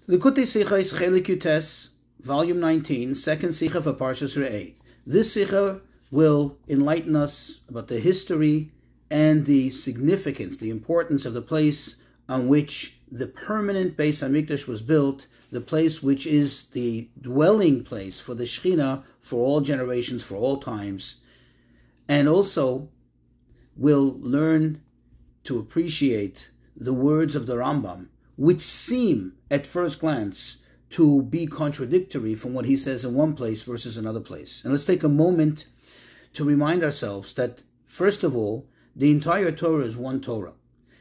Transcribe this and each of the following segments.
Likutei Sichos Likutes, Volume 19, second sicha for parsha. This sicha will enlighten us about the history and the significance, the importance of the place on which the permanent Beis HaMikdash was built, the place which is the dwelling place for the Shechina for all generations, for all times, and also will learn to appreciate the words of the Rambam, which seem at first glance to be contradictory from what he says in one place versus another place. And let's take a moment to remind ourselves that, first of all, the entire Torah is one Torah,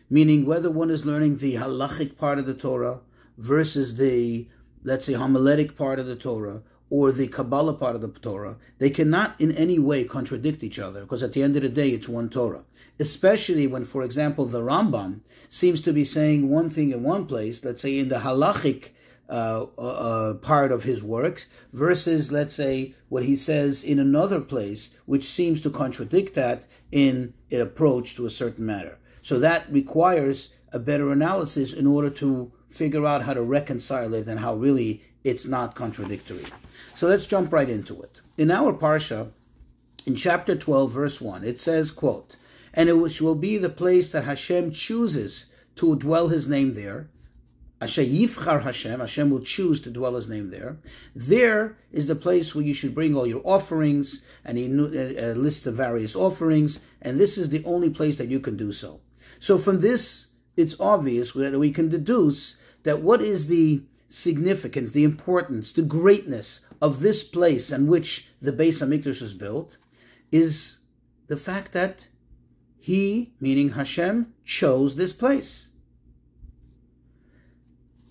meaning whether one is learning the halachic part of the Torah versus the, let's say, homiletic part of the Torah, or the Kabbalah part of the Torah, they cannot in any way contradict each other, because at the end of the day, it's one Torah. Especially when, for example, the Rambam seems to be saying one thing in one place, let's say in the halachic part of his works, versus, let's say, what he says in another place, which seems to contradict that in an approach to a certain matter. So that requires a better analysis in order to figure out how to reconcile it and how really it's not contradictory. So let's jump right into it. In our parsha, in chapter 12, verse 1, it says, quote, "And it will be the place that Hashem chooses to dwell his name there. Asher yivchar Hashem, Hashem will choose to dwell his name there. There is the place where you should bring all your offerings," and he lists the various offerings, and this is the only place that you can do so. So from this, it's obvious that we can deduce that what is the significance, the importance, the greatness of this place in which the Beis HaMikdash was built is the fact that he, meaning Hashem, chose this place.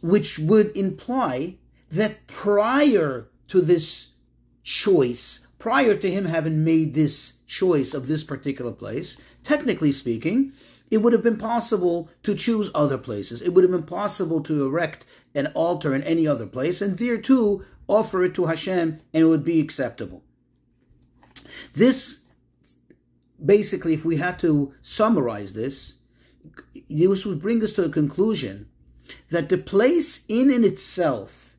Which would imply that prior to this choice, prior to him having made this choice of this particular place, technically speaking, it would have been possible to choose other places. It would have been possible to erect an altar in any other place, and there too offer it to Hashem, and it would be acceptable. This, basically, if we had to summarize this, this would bring us to a conclusion that the place in itself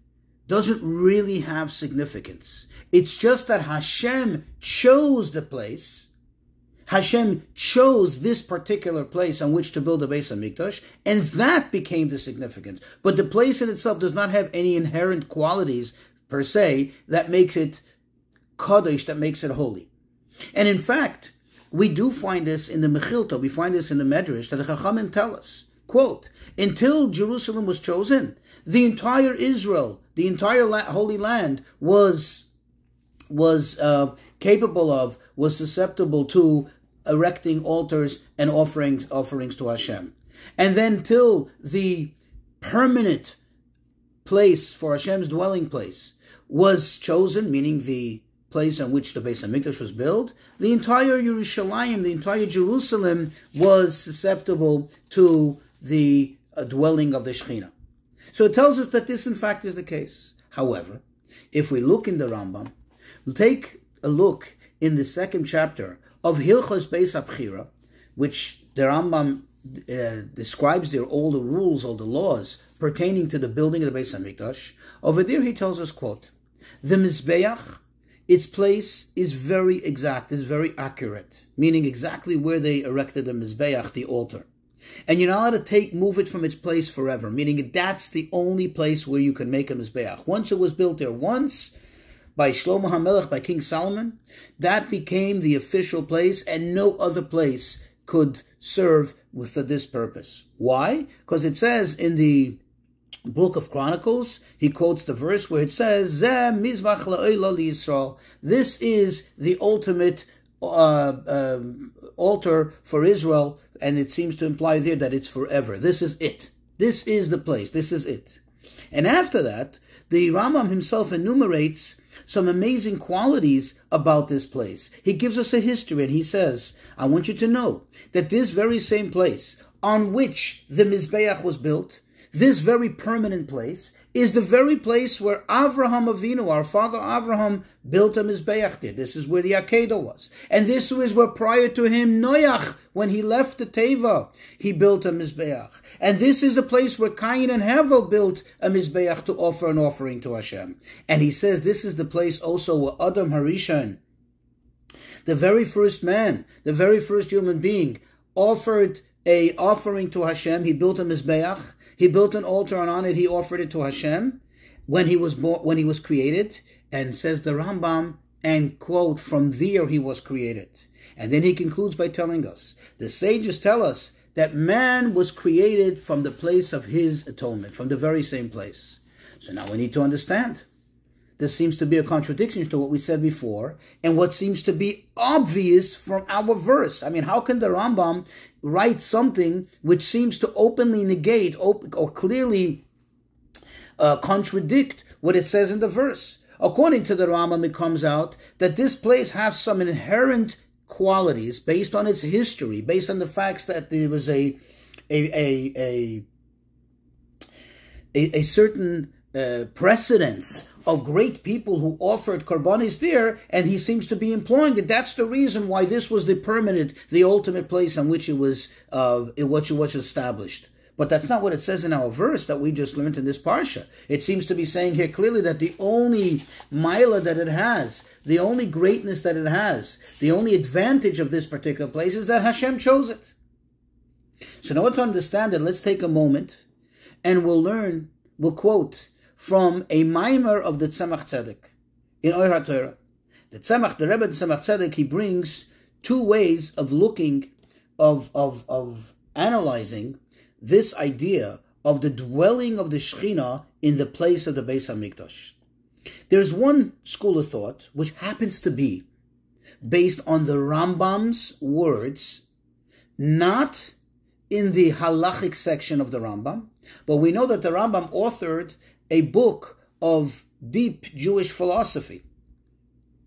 doesn't really have significance. It's just that Hashem chose the place. Hashem chose this particular place on which to build the Beis HaMikdash, and that became the significance. But the place in itself does not have any inherent qualities, per se, that makes it Kadosh, that makes it holy. And in fact, we do find this in the Mechilta, we find this in the Medrash, that the Chachamim tell us, quote, "Until Jerusalem was chosen, the entire Israel, the entire Holy Land was capable of, was susceptible to erecting altars and offerings to Hashem. And then till the permanent place for Hashem's dwelling place was chosen, meaning the place on which the Beis HaMikdash was built, the entire Yerushalayim, the entire Jerusalem was susceptible to the dwelling of the Shechina." So it tells us that this in fact is the case. However, if we look in the Rambam, take a look in the second chapter of Hilchos Beis HaBchira, which the Rambam describes there all the rules, all the laws pertaining to the building of the Beis HaMikdash. Over there he tells us, quote, "The Mizbeach, its place is very exact, is very accurate," meaning exactly where they erected the Mizbeach, the altar. "And you're not allowed to move it from its place forever," meaning that's the only place where you can make a Mizbeach. Once it was built there once, by Shlomo HaMelech, by King Solomon, that became the official place, and no other place could serve for this purpose. Why? Because it says in the book of Chronicles, he quotes the verse where it says, "Zeh mizbach la'olah liYisrael." This is the ultimate altar for Israel, and it seems to imply there that it's forever. This is it. This is the place. This is it. And after that, the Rambam himself enumerates some amazing qualities about this place. He gives us a history, and he says, "I want you to know that this very same place on which the Mizbeach was built, this very permanent place, is the very place where Avrohom Avinu, our father Avrohom, built a Mizbeach there. This is where the Akedah was. And this is where prior to him, Noach, when he left the Teva, he built a Mizbeach. And this is the place where Cain and Hevel built a Mizbeach to offer an offering to Hashem. And he says this is the place also where Adam Harishon, the very first man, the very first human being, offered a offering to Hashem. He built a Mizbeach. He built an altar, and on it he offered it to Hashem when he was born, when he was created. And says the Rambam, and quote, from there he was created. And then he concludes by telling us, the sages tell us that man was created from the place of his atonement, from the very same place. So now we need to understand. There seems to be a contradiction to what we said before and what seems to be obvious from our verse. I mean, how can the Rambam write something which seems to openly negate or clearly contradict what it says in the verse? According to the Rambam, it comes out that this place has some inherent qualities based on its history, based on the facts that there was a certain precedence of great people who offered korbanos there, and he seems to be implying that that's the reason why this was the permanent, the ultimate place on which it was established. But that's not what it says in our verse that we just learned in this parsha. It seems to be saying here clearly that the only milah that it has, the only greatness that it has, the only advantage of this particular place is that Hashem chose it. So in order to understand it, let's take a moment and we'll quote from a mimer of the Tzemach Tzedek in Ohr HaTorah. The Rebbe Tzemach Tzedek, he brings two ways of looking, of analyzing this idea of the dwelling of the Shekhinah in the place of the Beis HaMikdash. There's one school of thought which happens to be based on the Rambam's words, not in the halachic section of the Rambam, but we know that the Rambam authored a book of deep Jewish philosophy,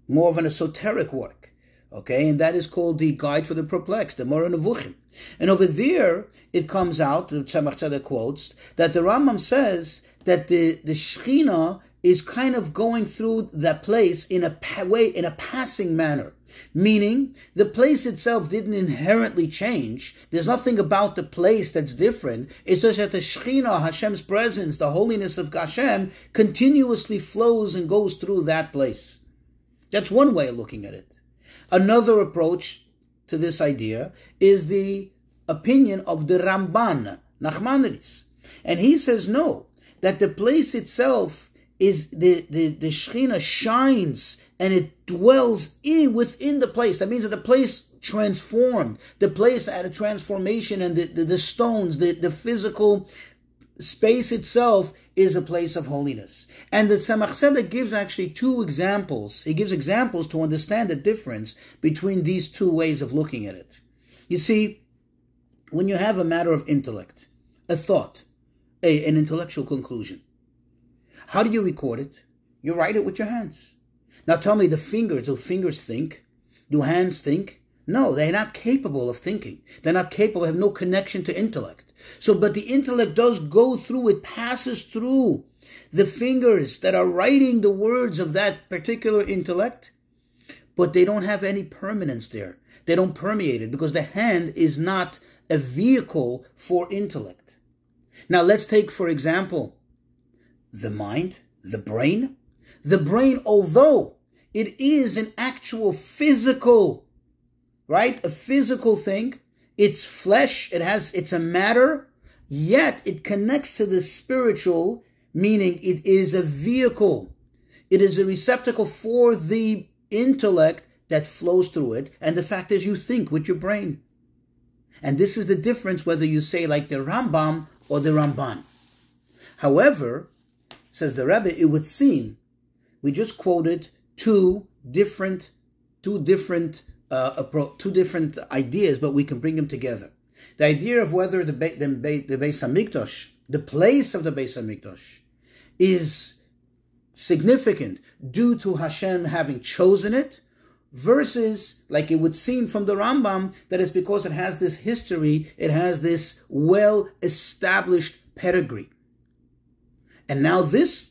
more of an esoteric work, okay, and that is called the Guide for the Perplexed, the Moreh Nevuchim. And over there, it comes out, the Tzemach Tzedek quotes, that the Rambam says that the Shekhinah is kind of going through that place in a passing manner. Meaning, the place itself didn't inherently change. There's nothing about the place that's different. It's just that the Shekhinah, Hashem's presence, the holiness of Hashem, continuously flows and goes through that place. That's one way of looking at it. Another approach to this idea is the opinion of the Ramban, Nachmanides. And he says no, that the place itself is the Shekhinah shines and it dwells within the place. That means that the place transformed. The place had a transformation, and the stones, the physical space itself is a place of holiness. And the Tzemach Tzedek gives actually two examples. He gives examples to understand the difference between these two ways of looking at it. You see, when you have a matter of intellect, a thought, an intellectual conclusion, how do you record it? You write it with your hands. Now tell me, do fingers think? Do hands think? No, they're not capable of thinking. They're not capable, have no connection to intellect. So, but the intellect does go through, it passes through the fingers that are writing the words of that particular intellect, but they don't have any permanence there. They don't permeate it because the hand is not a vehicle for intellect. Now let's take, for example, the mind, the brain. The brain, although it is an actual physical, right? A physical thing. It's flesh. It's a matter. Yet it connects to the spiritual, meaning it is a vehicle. It is a receptacle for the intellect that flows through it. And the fact is you think with your brain. And this is the difference whether you say like the Rambam or the Ramban. However, says the Rabbi, it would seem we just quoted two different ideas, but we can bring them together. The idea of whether the Beis HaMikdash, the place of the Beis HaMikdash, is significant due to Hashem having chosen it, versus, like it would seem from the Rambam, that it's because it has this history, it has this well-established pedigree. And now this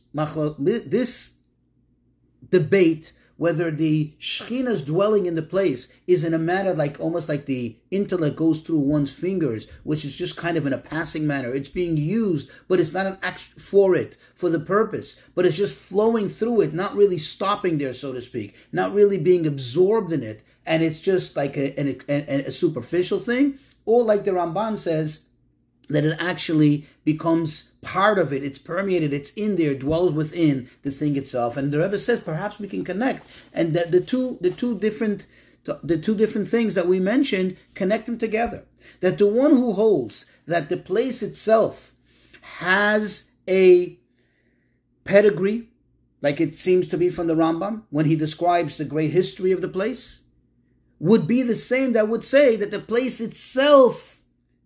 debate, whether the Shechina's dwelling in the place is in a manner like almost like the intellect goes through one's fingers, which is just kind of in a passing manner. It's being used, but it's not an action for the purpose, but it's just flowing through it, not really stopping there, so to speak, not really being absorbed in it, and it's just like a superficial thing, or like the Ramban says, that it actually becomes part of it, it's permeated, it's in there, dwells within the thing itself. And the Rebbe says perhaps we can connect, and that the two different things that we mentioned, connect them together. That the one who holds that the place itself has a pedigree, like it seems to be from the Rambam when he describes the great history of the place, would be the same that would say that the place itself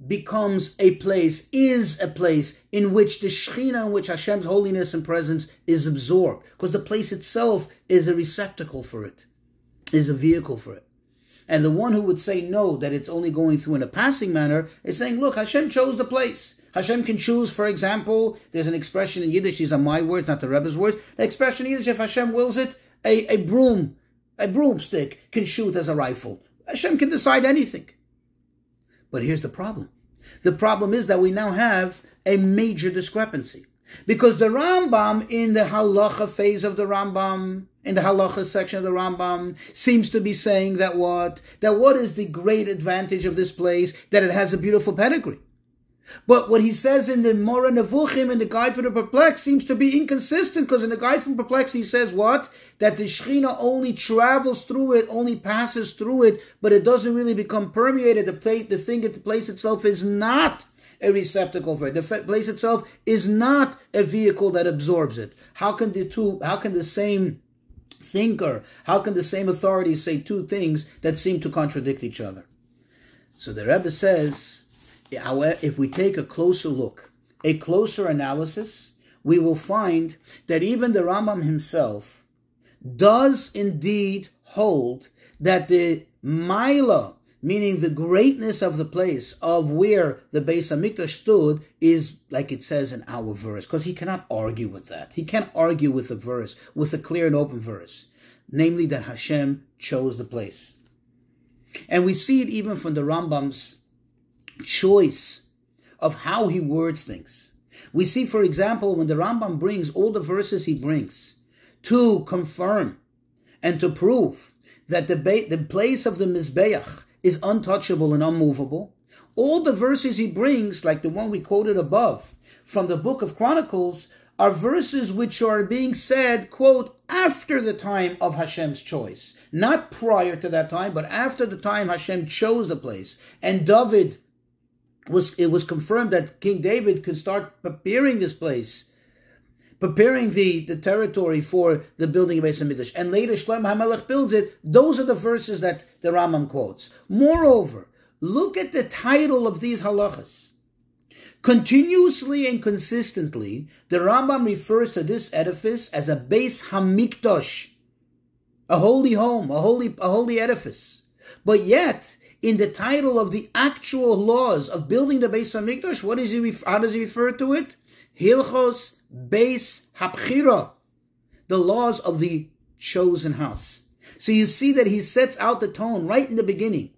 becomes a place, is a place in which the Shechina, in which Hashem's holiness and presence is absorbed. Because the place itself is a receptacle for it, is a vehicle for it. And the one who would say no, that it's only going through in a passing manner, is saying, look, Hashem chose the place. Hashem can choose, for example, there's an expression in Yiddish, these are my words, not the Rebbe's words, the expression in Yiddish, if Hashem wills it, a broomstick can shoot as a rifle. Hashem can decide anything. But here's the problem. The problem is that we now have a major discrepancy. Because the Rambam, in the halacha phase of the Rambam, in the halacha section of the Rambam, seems to be saying that what is the great advantage of this place? That it has a beautiful pedigree. But what he says in the Mora Nevuchim, in the Guide for the Perplexed, seems to be inconsistent, because in the Guide for Perplexed he says what? That the Shechina only travels through it, only passes through it, but it doesn't really become permeated. The place itself is not a receptacle for it. The place itself is not a vehicle that absorbs it. How can the same thinker, how can the same authority say two things that seem to contradict each other? So the Rebbe says, if we take a closer look, a closer analysis, we will find that even the Rambam himself does indeed hold that the Maila, meaning the greatness of the place of where the Beis HaMikdash stood, is like it says in our verse, because he cannot argue with that. He can't argue with a verse, with a clear and open verse, namely that Hashem chose the place. And we see it even from the Rambam's choice of how he words things. We see, for example, when the Rambam brings all the verses he brings to confirm and to prove that the place of the Mizbeach is untouchable and unmovable, all the verses he brings, like the one we quoted above from the book of Chronicles, are verses which are being said, quote, after the time of Hashem's choice. Not prior to that time, but after the time Hashem chose the place. And it was confirmed that King David could start preparing this place, preparing the territory for the building of Beis HaMikdash. And later Shlomo HaMelech builds it. Those are the verses that the Rambam quotes. Moreover, look at the title of these halachas. Continuously and consistently, the Rambam refers to this edifice as a Beis HaMikdash, a holy home, a holy edifice. But yet, in the title of the actual laws of building the Beis HaMikdash, how does he refer to it? Hilchos Beis HaBchira, the laws of the chosen house. So you see that he sets out the tone right in the beginning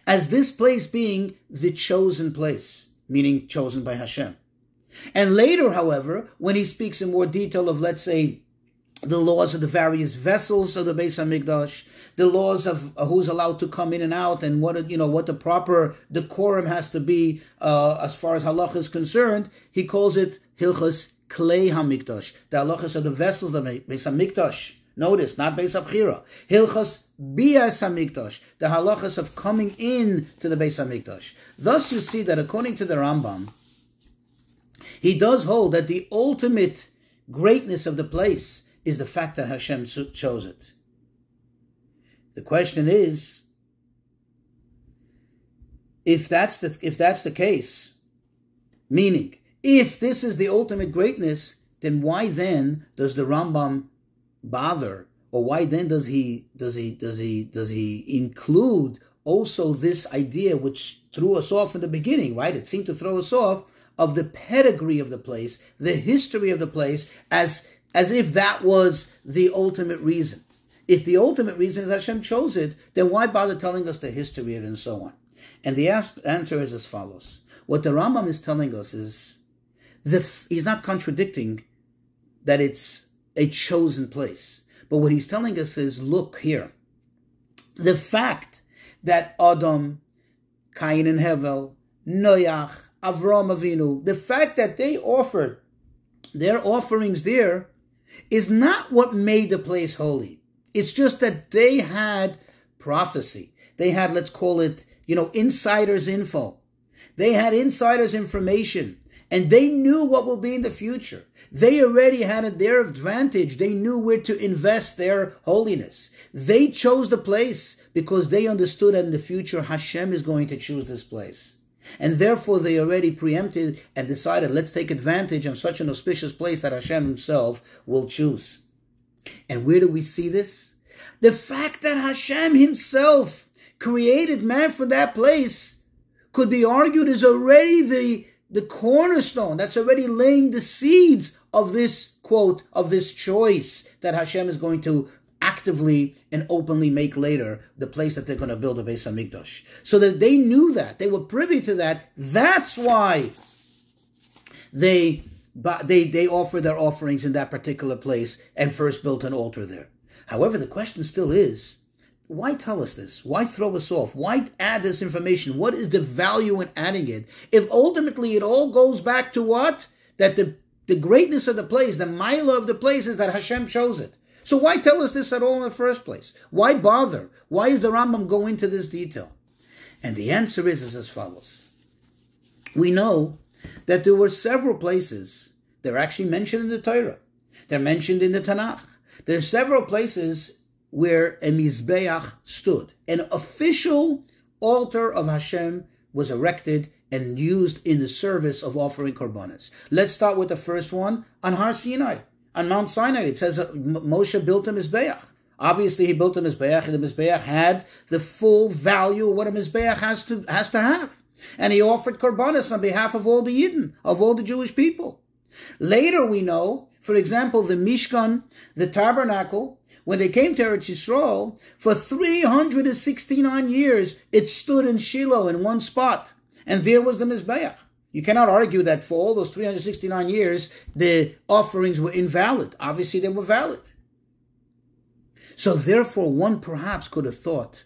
as this place being the chosen place, meaning chosen by Hashem. And later, however, when he speaks in more detail of, let's say, the laws of the various vessels of the Beis HaMikdash, the laws of who's allowed to come in and out, and what the proper decorum has to be as far as halacha is concerned, he calls it Hilchos Klei HaMikdash, the halachas of the vessels of the Beis HaMikdash. Notice, not Beis HaBchira. Hilchos Bias HaMikdash, the halachas of coming in to the Beis HaMikdash. Thus you see that according to the Rambam, he does hold that the ultimate greatness of the place is the fact that Hashem chose it. The question is, if that's the case, meaning if this is the ultimate greatness, then why then does the Rambam bother, or why then does he include also this idea which threw us off in the beginning, right? It seemed to throw us off of the pedigree of the place, the history of the place, as if that was the ultimate reason. If the ultimate reason is Hashem chose it, then why bother telling us the history of it and so on? And the answer is as follows. What the Rambam is telling us is, he's not contradicting that it's a chosen place. But what he's telling us is, look here. The fact that Adam, Cain and Hevel, Noach, Avrohom Avinu, the fact that they offered their offerings there is not what made the place holy. It's just that they had prophecy. They had, let's call it, insider's info. They had insider's information, and they knew what will be in the future. They already had at their advantage. They knew where to invest their holiness. They chose the place because they understood that in the future Hashem is going to choose this place. And therefore they already preempted and decided, let's take advantage of such an auspicious place that Hashem himself will choose. And where do we see this? The fact that Hashem himself created man for that place could be argued is already the cornerstone. That's already laying the seeds of this, quote, of this choice that Hashem is going to actively and openly make later the place that they're going to build a Beis HaMikdash. So that they knew that. They were privy to that. That's why they offered their offerings in that particular place and first built an altar there. However, the question still is, why tell us this? Why throw us off? Why add this information? What is the value in adding it? If ultimately it all goes back to what? That the greatness of the place, the milah of the place is that Hashem chose it. So why tell us this at all in the first place? Why bother? Why does the Rambam go into this detail? And the answer is as follows. We know that there were several places. They're actually mentioned in the Torah. They're mentioned in the Tanakh. There's several places where a Mizbeach stood. An official altar of Hashem was erected and used in the service of offering korbanos. Let's start with the first one on Har Sinai. On Mount Sinai, it says Moshe built a Mizbeach. Obviously, he built a Mizbeach, and the Mizbeach had the full value of what a Mizbeach has to have. And he offered korbanos on behalf of all the Yidden, of all the Jewish people. Later we know, for example, the Mishkan, the tabernacle, when they came to Eretz Yisrael, for 369 years, it stood in Shiloh in one spot. And there was the Mizbeach. You cannot argue that for all those 369 years, the offerings were invalid. Obviously, they were valid. So therefore, one perhaps could have thought,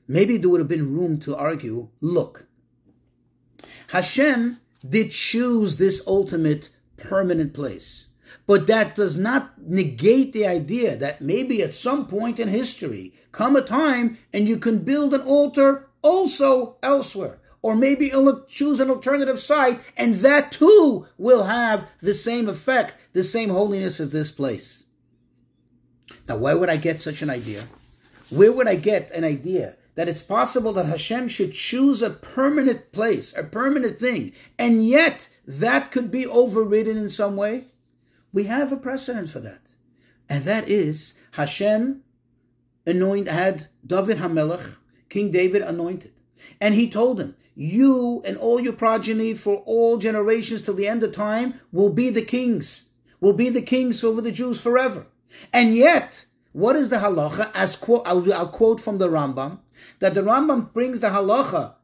maybe there would have been room to argue, look, Hashem did choose this ultimate permanent place. But that does not negate the idea that maybe at some point in history, come a time and you can build an altar also elsewhere. Or maybe choose an alternative site, and that too will have the same effect, the same holiness as this place. Now, why would I get such an idea? Where would I get an idea that it's possible that Hashem should choose a permanent place, a permanent thing, and yet that could be overridden in some way? We have a precedent for that. And that is Hashem had David HaMelech, King David, anointed. And he told him, you and all your progeny for all generations till the end of time will be the kings. Will be the kings over the Jews forever. And yet, what is the halacha? I'll quote from the Rambam, that the Rambam brings the halacha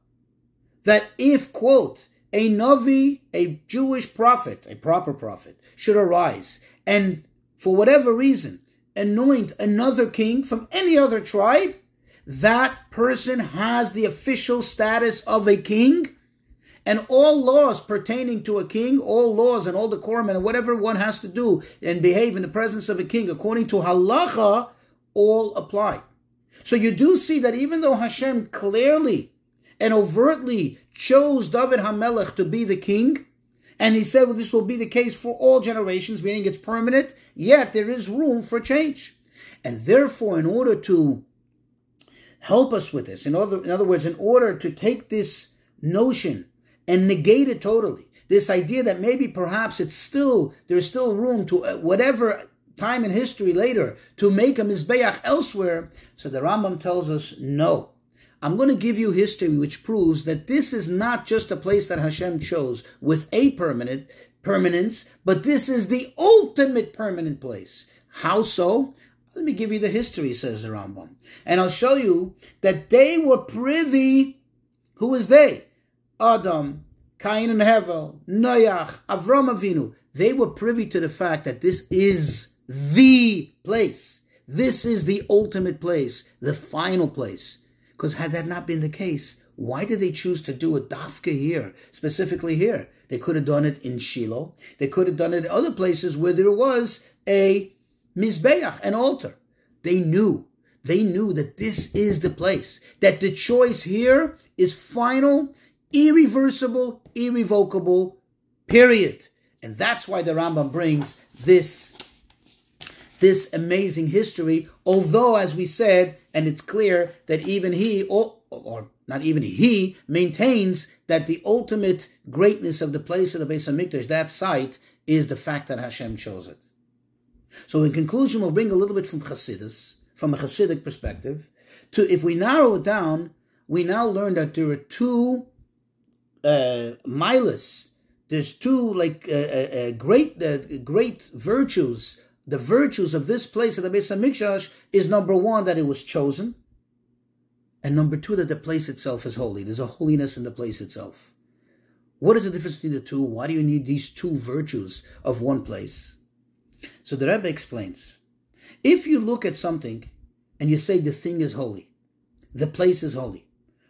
that if, quote, a Navi, a Jewish prophet, a proper prophet, should arise and for whatever reason anoint another king from any other tribe, that person has the official status of a king, and all laws pertaining to a king, all laws and all decorum and whatever one has to do and behave in the presence of a king according to halacha, all apply. So you do see that even though Hashem clearly and overtly chose David HaMelech to be the king, and he said, well, this will be the case for all generations, meaning it's permanent, yet there is room for change. And therefore, in order to help us with this. In other words, in order to take this notion and negate it totally, this idea that maybe perhaps there's still room to whatever time in history later to make a Mizbeach elsewhere. So the Rambam tells us, no. I'm going to give you history which proves that this is not just a place that Hashem chose with a permanence, but this is the ultimate permanent place. How so? Let me give you the history, says the Rambam. And I'll show you that they were privy. Who is they? Adam, Cain and Hevel, Noach, Avrohom Avinu. They were privy to the fact that this is the place. This is the ultimate place, the final place. Because had that not been the case, why did they choose to do it dafka here, specifically here? They could have done it in Shiloh. They could have done it in other places where there was a Mizbeach, an altar. They knew that this is the place, that the choice here is final, irreversible, irrevocable, period. And that's why the Rambam brings this amazing history, although, as we said, and it's clear that even he, or not even he, maintains that the ultimate greatness of the place of the Beis HaMikdash, that site, is the fact that Hashem chose it. So in conclusion, we'll bring a little bit from Chassidus, from a Chassidic perspective, to, if we narrow it down, we now learn that there are two milas. There's two great virtues. The virtues of this place of the Beis HaMikdash is, number one, that it was chosen, and number two, that the place itself is holy. There's a holiness in the place itself. What is the difference between the two? Why do you need these two virtues of one place? So the Rebbe explains, if you look at something and you say the thing is holy, the place is holy,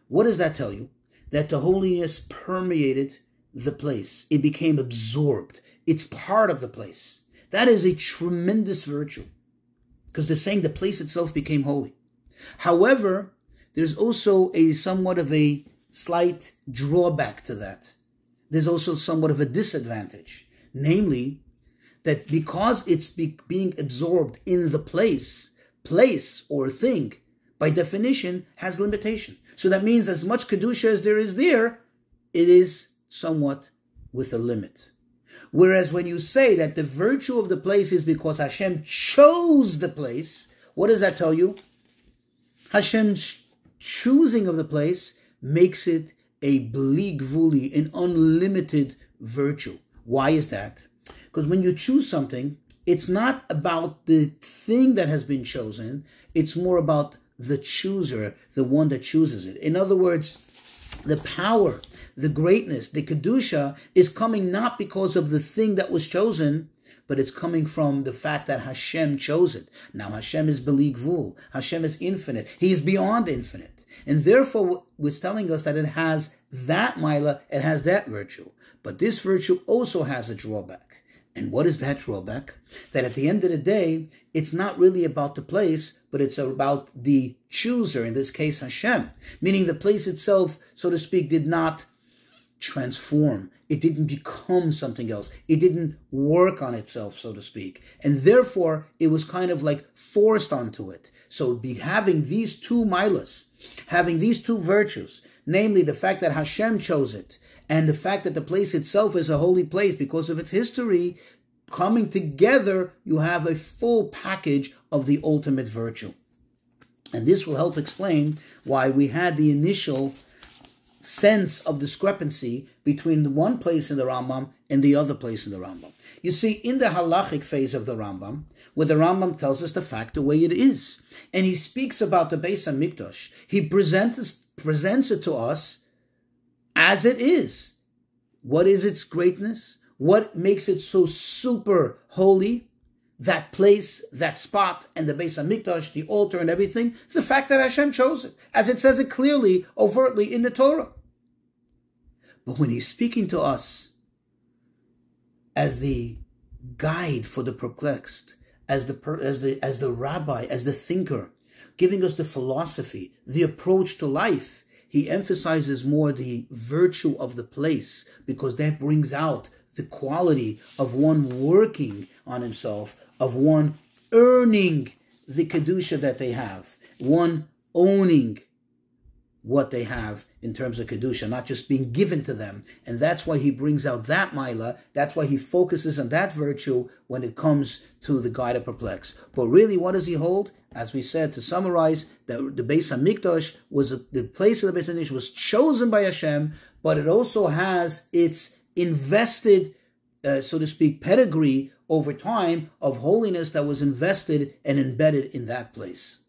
what does that tell you? That the holiness permeated the place. It became absorbed. It's part of the place. That is a tremendous virtue, because they're saying the place itself became holy. However, there's also somewhat of a slight drawback to that. There's also somewhat of a disadvantage, namely, that because it's being absorbed in the place or thing, by definition, has limitation. So that means as much Kedusha as there is there, it is somewhat with a limit. Whereas when you say that the virtue of the place is because Hashem chose the place, what does that tell you? Hashem's choosing of the place makes it a bli gvuli, an unlimited virtue. Why is that? Because when you choose something, it's not about the thing that has been chosen. It's more about the chooser, the one that chooses it. In other words, the power, the greatness, the Kedusha is coming not because of the thing that was chosen, but it's coming from the fact that Hashem chose it. Now Hashem is bli gvul. Hashem is infinite. He is beyond infinite. And therefore, it's telling us that it has that milah, it has that virtue. But this virtue also has a drawback. And what is that drawback? That at the end of the day, it's not really about the place, but it's about the chooser, in this case Hashem. Meaning the place itself, so to speak, did not transform. It didn't become something else. It didn't work on itself, so to speak. And therefore, it was kind of like forced onto it. So having these two milas, having these two virtues, namely the fact that Hashem chose it, and the fact that the place itself is a holy place because of its history, coming together, you have a full package of the ultimate virtue. And this will help explain why we had the initial sense of discrepancy between the one place in the Rambam and the other place in the Rambam. You see, in the halachic phase of the Rambam, where the Rambam tells us the fact the way it is, and he speaks about the Beis HaMikdash, he presents it to us as it is. What is its greatness? What makes it so super holy? That place, that spot, and the Beis HaMikdash, the altar and everything, the fact that Hashem chose it, as it says it clearly, overtly in the Torah. But when he's speaking to us as the guide for the perplexed, as the rabbi, as the thinker, giving us the philosophy, the approach to life, he emphasizes more the virtue of the place, because that brings out the quality of one working on himself, of one earning the Kedusha that they have, one owning what they have in terms of Kedusha, not just being given to them. And that's why he brings out that Maila, that's why he focuses on that virtue when it comes to the guide of perplex. But really, what does he hold? as we said, to summarize, that the Beis Hamikdash was the place of the Beis Hamikdash was chosen by Hashem, but it also has its invested, so to speak, pedigree over time of holiness that was invested and embedded in that place.